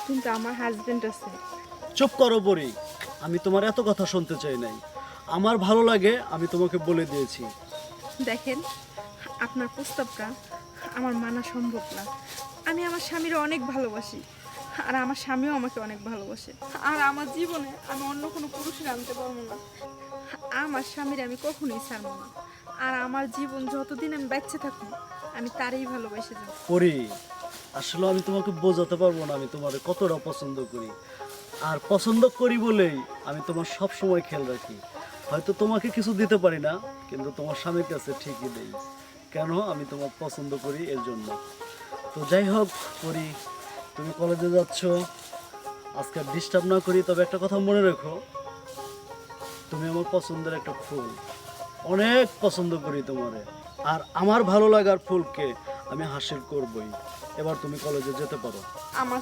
কিন্তু আমার হাজবেন্ড আছে। চুপ করো পরি, আমি তোমার এত কথা শুনতে চাই নাই। আমার ভালো লাগে আমি তোমাকে বলে দিয়েছি। দেখেন, আপনার প্রস্তাবটা আমার মানা সম্ভব না। আমি আমার স্বামীর অনেক ভালোবাসি, আর আমার স্বামীও আমাকে অনেক ভালোবাসে। আর আমার জীবনে আমি অন্য কোনো পুরুষের আনতে পারবো না। আমার স্বামীর আমি কখনোই ছাড়বো না। আর আমার জীবন যতদিন আমি বাচ্চা থাকবো, আমি তারই ভালোবেসে যাব। পরি, আসলে আমি তোমাকে বোঝাতে পারবো না আমি তোমার কতটা পছন্দ করি। আর পছন্দ করি বলেই আমি তোমার সব সময় খেয়াল রাখি। হয়তো তোমাকে কিছু দিতে পারি না, কিন্তু তোমার স্বামীর কাছে ঠিকই দেই। কেন? আমি তোমার পছন্দ করি এর জন্য। তো যাই হোক পরি, তুমি কলেজে যাচ্ছ, আজকে ডিস্টার্ব না করি। তবে একটা কথা মনে রেখো, তুমি আমার পছন্দের একটা ফুল, অনেক পছন্দ করি তোমারে। আর আমার ভালো লাগার ফুলকে আমি হাসিল করবই। এবার তুমি কলেজে যেতে পারো। আমার